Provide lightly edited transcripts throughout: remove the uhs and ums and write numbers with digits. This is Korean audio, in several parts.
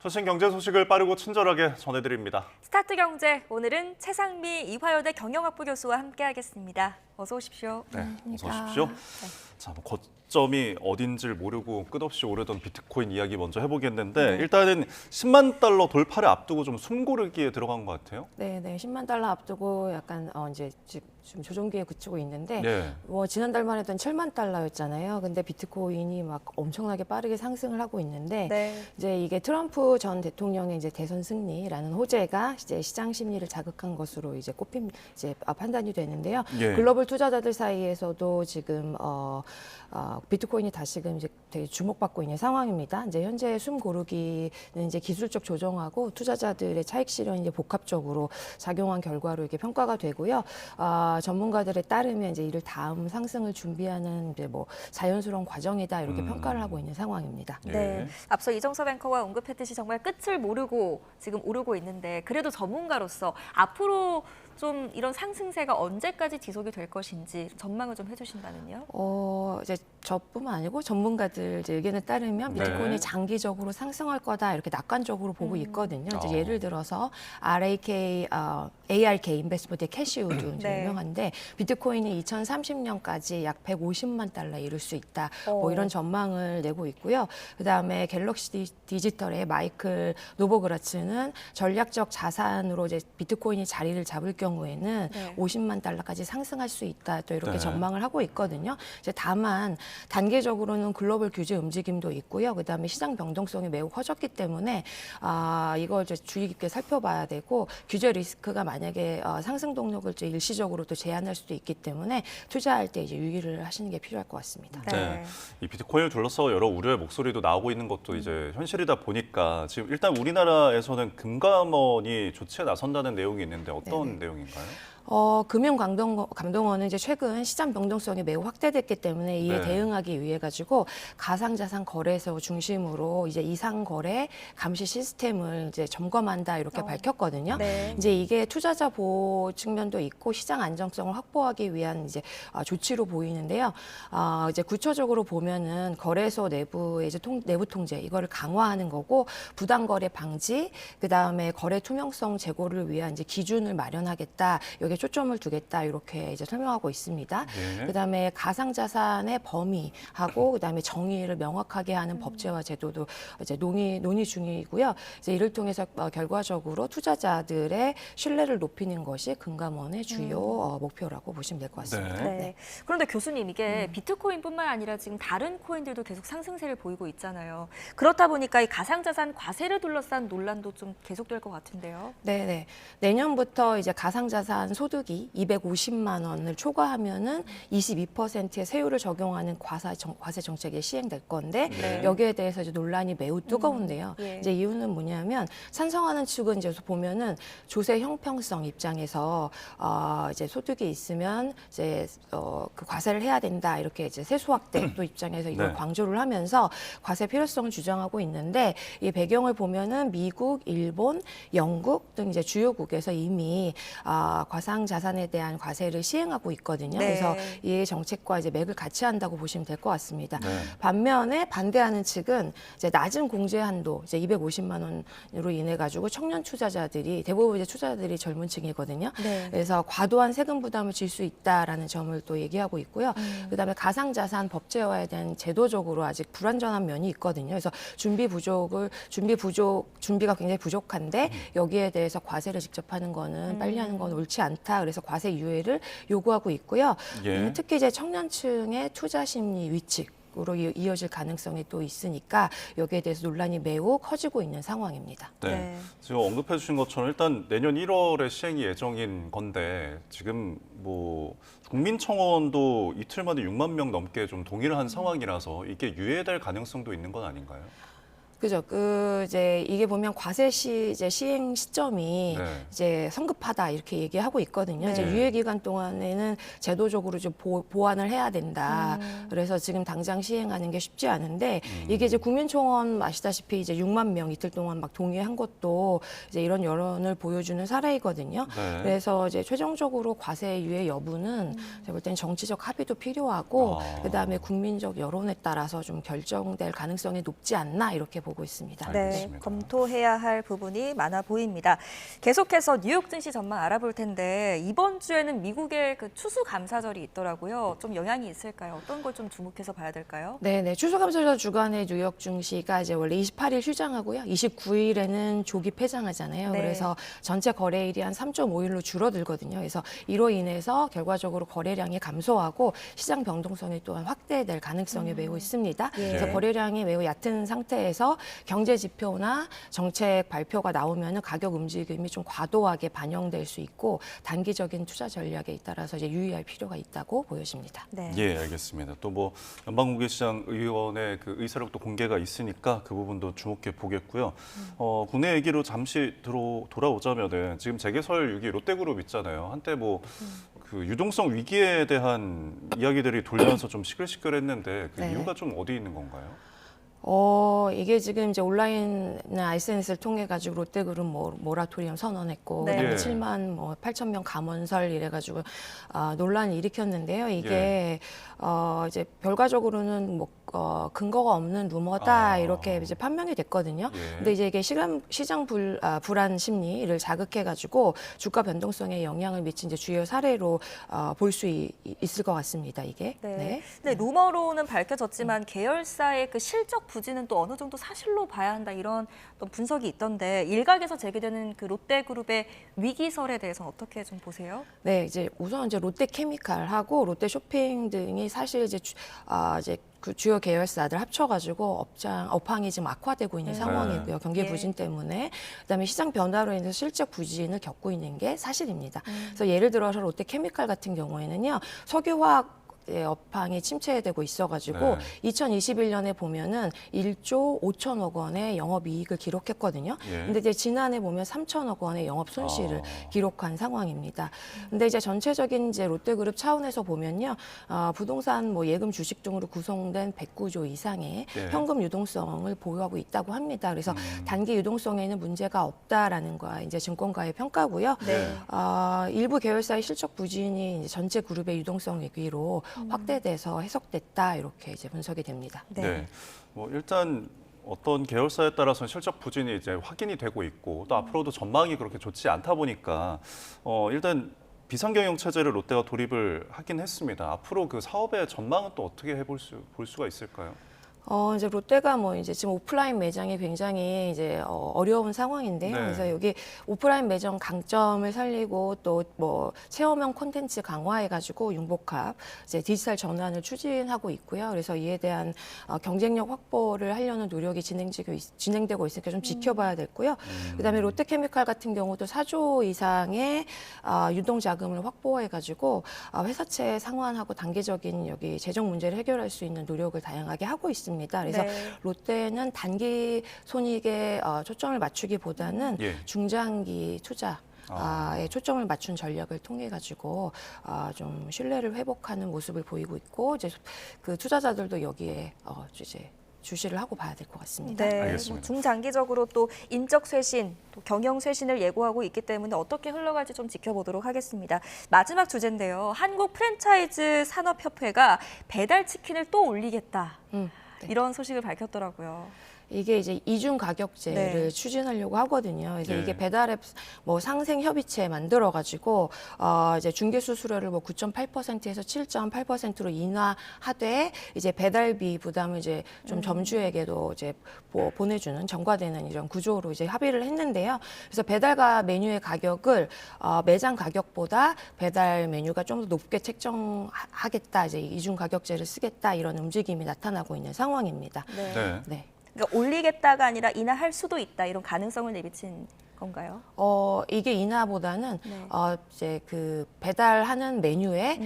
최신 경제 소식을 빠르고 친절하게 전해드립니다. 스타트 경제, 오늘은 최상미 이화여대 경영학부 교수와 함께하겠습니다. 어서 오십시오. 네, 어서 오십시오. 자, 거점이 어딘지를 모르고 끝없이 오르던 비트코인 이야기 먼저 해보겠는데 일단은 10만 달러 돌파를 앞두고 좀 숨고르기에 들어간 것 같아요. 네, 10만 달러 앞두고 약간 이제 지금 조종기에 그치고 있는데 네. 지난달만 해도 7만 달러였잖아요. 근데 비트코인이 막 엄청나게 빠르게 상승을 하고 있는데 네. 이제 이게 트럼프 전 대통령의 이제 대선 승리라는 호재가 이제 시장 심리를 자극한 것으로 이제 판단이 되는데요. 예. 글로벌 투자자들 사이에서도 지금 비트코인이 다시금 이제 되게 주목받고 있는 상황입니다. 이제 현재 숨 고르기는 이제 기술적 조정하고 투자자들의 차익 실현이 이제 복합적으로 작용한 결과로 이게 평가가 되고요. 전문가들에 따르면 이제 이를 다음 상승을 준비하는 이제 뭐 자연스러운 과정이다 이렇게 평가를 하고 있는 상황입니다. 예. 네. 앞서 이정섭 앵커가 언급했듯이 정말 끝을 모르고 지금 오르고 있는데 그래도 전문가로서 앞으로 좀 이런 상승세가 언제까지 지속이 될 것인지 전망을 좀 해주신다면요. 이제 저뿐만 아니고 전문가들 이제 의견에 따르면 비트코인이 네. 장기적으로 상승할 거다 이렇게 낙관적으로 보고 있거든요. 이제 어. 예를 들어서 ARK 인베스트먼트의 캐시우드 네. 유명한데 비트코인이 2030년까지 약 150만 달러에 이를 수 있다. 뭐 이런 전망을 내고 있고요. 그다음에 갤럭시 디지털의 마이클 노보그라츠는 전략적 자산으로 이제 비트코인이 자리를 잡을 경우에는 네. 50만 달러까지 상승할 수 있다. 또 이렇게 네. 전망을 하고 있거든요. 이제 다만 단계적으로는 글로벌 규제 움직임도 있고요. 그다음에 시장 변동성이 매우 커졌기 때문에 이걸 이제 주의 깊게 살펴봐야 되고 규제 리스크가 만약에 상승 동력을 이제 일시적으로 또 제한할 수도 있기 때문에 투자할 때 이제 유의를 하시는 게 필요할 것 같습니다. 네. 이 비트코인을 둘러싸고 여러 우려의 목소리도 나오고 있는 것도 이제 현실이다 보니까 지금 일단 우리나라에서는 금감원이 조치에 나선다는 내용이 있는데 어떤 내용인가요? 금융감독원은 이제 최근 시장 변동성이 매우 확대됐기 때문에 이에 네. 대응하기 위해 가지고 가상자산 거래소 중심으로 이제 이상 거래 감시 시스템을 이제 점검한다 이렇게 밝혔거든요. 네. 이제 이게 투자자 보호 측면도 있고 시장 안정성을 확보하기 위한 이제 조치로 보이는데요. 이제 구체적으로 보면은 거래소 내부의 이제 내부 통제 이거를 강화하는 거고 부당 거래 방지, 그 다음에 거래 투명성 제고를 위한 이제 기준을 마련하겠다. 여기에 초점을 두겠다 이렇게 이제 설명하고 있습니다. 네. 그다음에 가상자산의 범위하고 그다음에 정의를 명확하게 하는 법제화 제도도 이제 논의 중이고요. 이제 이를 통해서 결과적으로 투자자들의 신뢰를 높이는 것이 금감원의 주요 목표라고 보시면 될 것 같습니다. 네. 네. 그런데 교수님, 이게 비트코인뿐만 아니라 지금 다른 코인들도 계속 상승세를 보이고 있잖아요. 그렇다 보니까 이 가상자산 과세를 둘러싼 논란도 좀 계속될 것 같은데요. 네. 내년부터 이제 가상자산 소득이 250만 원을 초과하면은 22%의 세율을 적용하는 과세 정책이 시행될 건데 네. 여기에 대해서 이제 논란이 매우 뜨거운데요. 예. 이제 이유는 뭐냐면 찬성하는 측은 이제 보면은 조세 형평성 입장에서 이제 소득이 있으면 이제 그 과세를 해야 된다 이렇게 이제 세수 확대 또 입장에서 이걸 네. 강조를 하면서 과세 필요성을 주장하고 있는데 이 배경을 보면은 미국, 일본, 영국 등 이제 주요국에서 이미 가상 자산에 대한 과세를 시행하고 있거든요. 네. 그래서 이 정책과 이제 맥을 같이 한다고 보시면 될 것 같습니다. 네. 반면에 반대하는 측은 이제 낮은 공제 한도 이제 250만 원으로 인해 가지고 청년 투자자들이 대부분 이제 투자자들이 젊은 층이거든요. 네. 그래서 과도한 세금 부담을 질 수 있다라는 점을 또 얘기하고 있고요. 그다음에 가상 자산 법제화에 대한 제도적으로 아직 불완전한 면이 있거든요. 그래서 준비가 굉장히 부족한데 여기에 대해서 과세를 직접 하는 거는 빨리 하는 건 옳지 않다. 그래서 과세 유예를 요구하고 있고요. 예. 특히 이제 청년층의 투자 심리 위축으로 이어질 가능성이 또 있으니까 여기에 대해서 논란이 매우 커지고 있는 상황입니다. 네. 네. 지금 언급해 주신 것처럼 일단 내년 1월에 시행이 예정인 건데 지금 뭐 국민청원도 이틀 만에 6만 명 넘게 좀 동의를 한 상황이라서 이게 유예될 가능성도 있는 건 아닌가요? 그죠. 이제 이게 보면 과세 이제 시행 시점이 네. 이제 성급하다 이렇게 얘기하고 있거든요. 네. 이제 유예 기간 동안에는 제도적으로 좀 보완을 해야 된다. 그래서 지금 당장 시행하는 게 쉽지 않은데 이게 이제 국민총원 아시다시피 이제 6만 명 이틀 동안 막 동의한 것도 이제 이런 여론을 보여주는 사례이거든요. 네. 그래서 이제 최종적으로 과세 유예 여부는 제가 볼 때는 정치적 합의도 필요하고 그다음에 국민적 여론에 따라서 좀 결정될 가능성이 높지 않나 이렇게 보고 있습니다. 네, 알겠습니다. 검토해야 할 부분이 많아 보입니다. 계속해서 뉴욕 증시 전망 알아볼 텐데 이번 주에는 미국의 그 추수감사절이 있더라고요. 좀 영향이 있을까요? 어떤 걸 좀 주목해서 봐야 될까요? 네네. 추수감사절 주간에 뉴욕 증시가 이제 원래 28일 휴장하고요. 29일에는 조기 폐장하잖아요. 네. 그래서 전체 거래일이 한 3.5일로 줄어들거든요. 그래서 이로 인해서 결과적으로 거래량이 감소하고 시장 변동성이 또한 확대될 가능성이 매우 있습니다. 예. 그래서 거래량이 매우 얕은 상태에서 경제 지표나 정책 발표가 나오면 가격 움직임이 좀 과도하게 반영될 수 있고 단기적인 투자 전략에 따라서 이제 유의할 필요가 있다고 보여집니다. 네. 예, 알겠습니다. 또 뭐 연방공개시장 의원의 그 의사록도 공개가 있으니까 그 부분도 주목해 보겠고요. 국내 얘기로 잠시 돌아오자면은 지금 재개설 6기 롯데그룹 있잖아요. 한때 뭐 그 유동성 위기에 대한 이야기들이 돌면서 좀 시끌시끌했는데 그 네. 이유가 좀 어디 있는 건가요? 이게 지금 이제 온라인이나 SNS를 통해 가지고 롯데그룹 모라토리엄 선언했고 네. 그다음에 예. 7만 8천 명 감원설 이래 가지고 논란을 일으켰는데요. 이게 이제 결과적으로는 근거가 없는 루머다 이렇게 이제 판명이 됐거든요. 예. 근데 이제 이게 시장 불안 심리를 자극해 가지고 주가 변동성에 영향을 미친 이제 주요 사례로 볼 수 있을 것 같습니다. 이게. 네. 근데 루머로는 밝혀졌지만 계열사의 그 실적 부진은 또 어느 정도 사실로 봐야 한다 이런 또 분석이 있던데 일각에서 제기되는 그 롯데그룹의 위기설에 대해서는 어떻게 좀 보세요? 네, 이제 우선 이제 롯데케미칼하고 롯데쇼핑 등이 사실 이제 이제 그 주요 계열사들 합쳐가지고 업황이 지금 악화되고 있는 상황이고요. 경기 예. 부진 때문에 그다음에 시장 변화로 인해서 실적 부진을 겪고 있는 게 사실입니다. 그래서 예를 들어서 롯데케미칼 같은 경우에는요, 석유화학 업황이 침체되고 있어가지고 네. 2021년에 보면은 1조 5천억 원의 영업이익을 기록했거든요. 예. 근데 이제 지난해 보면 3천억 원의 영업 손실을 기록한 상황입니다. 근데 이제 전체적인 이제 롯데그룹 차원에서 보면요, 부동산 예금 주식 등으로 구성된 109조 이상의 예. 현금 유동성을 보유하고 있다고 합니다. 그래서 단기 유동성에는 문제가 없다라는 거 이제 증권가의 평가고요. 네. 일부 계열사의 실적 부진이 이제 전체 그룹의 유동성 위기로 확대돼서 해석됐다 이렇게 이제 분석이 됩니다. 네. 네. 뭐 일단 어떤 계열사에 따라서는 실적 부진이 이제 확인이 되고 있고 또 앞으로도 전망이 그렇게 좋지 않다 보니까 일단 비상경영 체제를 롯데가 도입을 하긴 했습니다. 앞으로 그 사업의 전망은 또 어떻게 볼 수가 있을까요? 이제 롯데가 이제 지금 오프라인 매장이 굉장히 이제 어려운 상황인데요. 네. 그래서 여기 오프라인 매장 강점을 살리고 또 체험형 콘텐츠 강화해가지고 융복합 이제 디지털 전환을 추진하고 있고요. 그래서 이에 대한 경쟁력 확보를 하려는 노력이 진행되고 있으니까 좀 지켜봐야 되고요. 그다음에 롯데케미칼 같은 경우도 4조 이상의 유동 자금을 확보해가지고 회사채 상환하고 단기적인 여기 재정 문제를 해결할 수 있는 노력을 다양하게 하고 있습니다. 그래서 네. 롯데는 단기 손익에 초점을 맞추기보다는 예. 중장기 투자에 초점을 맞춘 전략을 통해 가지고 좀 신뢰를 회복하는 모습을 보이고 있고 이제 그 투자자들도 여기에 이제 주시를 하고 봐야 될 것 같습니다. 네, 알겠습니다. 중장기적으로 또 인적 쇄신, 또 경영 쇄신을 예고하고 있기 때문에 어떻게 흘러갈지 좀 지켜보도록 하겠습니다. 마지막 주제인데요. 한국 프랜차이즈 산업협회가 배달 치킨을 또 올리겠다. 네. 이런 소식을 밝혔더라고요. 이게 이제 이중 가격제를 네. 추진하려고 하거든요. 그래서 네. 이게 배달앱 상생 협의체 만들어 가지고 이제 중개 수수료를 9.8%에서 7.8%로 인하하되 이제 배달비 부담을 이제 좀 점주에게도 이제 보내주는 전가되는 이런 구조로 이제 합의를 했는데요. 그래서 배달과 메뉴의 가격을 매장 가격보다 배달 메뉴가 좀 더 높게 책정하겠다. 이제 이중 가격제를 쓰겠다 이런 움직임이 나타나고 있는 상황입니다. 네. 네. 네. 그러니까 올리겠다가 아니라 인하할 수도 있다. 이런 가능성을 내비친 건가요? 이게 인하보다는 네. 이제 그 배달하는 메뉴에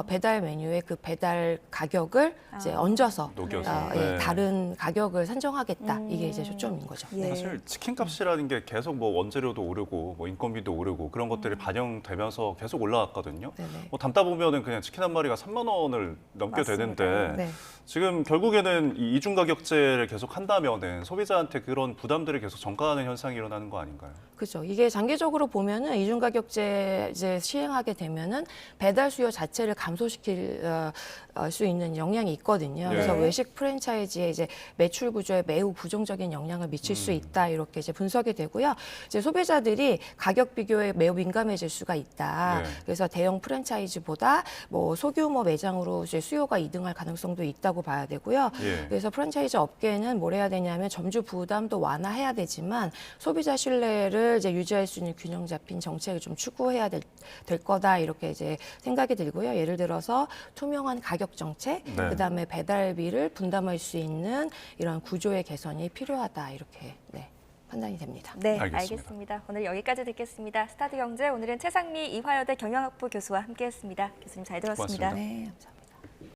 배달 메뉴에 그 배달 가격을 이제 얹어서 녹여서. 예, 네. 다른 가격을 산정하겠다. 이게 이제 초점인 거죠. 예. 사실 치킨 값이라는 게 계속 원재료도 오르고 인건비도 오르고 그런 것들이 반영되면서 계속 올라갔거든요. 네네. 담다 보면은 그냥 치킨 한 마리가 3만 원을 넘게 맞습니다. 되는데 네. 지금 결국에는 이 이중 가격제를 계속 한다면은 소비자한테 그런 부담들을 계속 전가하는 현상이 일어나는 거 아닌가요? 그죠. 이게 장기적으로 보면은 이중가격제 이제 시행하게 되면은 배달 수요 자체를 감소시킬 수 있는 영향이 있거든요. 네. 그래서 외식 프랜차이즈의 이제 매출 구조에 매우 부정적인 영향을 미칠 수 있다 이렇게 이제 분석이 되고요. 이제 소비자들이 가격 비교에 매우 민감해질 수가 있다. 네. 그래서 대형 프랜차이즈보다 뭐 소규모 매장으로 이제 수요가 이등할 가능성도 있다고 봐야 되고요. 예. 그래서 프랜차이즈 업계는 뭘 해야 되냐면 점주 부담도 완화해야 되지만 소비자 신뢰를 이제 유지할 수 있는 균형 잡힌 정책을 좀 추구해야 될 거다 이렇게 이제 생각이 들고요. 예를 들어서 투명한 가격 정책, 네. 그다음에 배달비를 분담할 수 있는 이런 구조의 개선이 필요하다 이렇게 네, 판단이 됩니다. 네, 알겠습니다. 알겠습니다. 오늘 여기까지 듣겠습니다. 스타드 경제 오늘은 최상미 이화여대 경영학부 교수와 함께했습니다. 교수님 잘 들었습니다. 고맙습니다. 네, 감사합니다.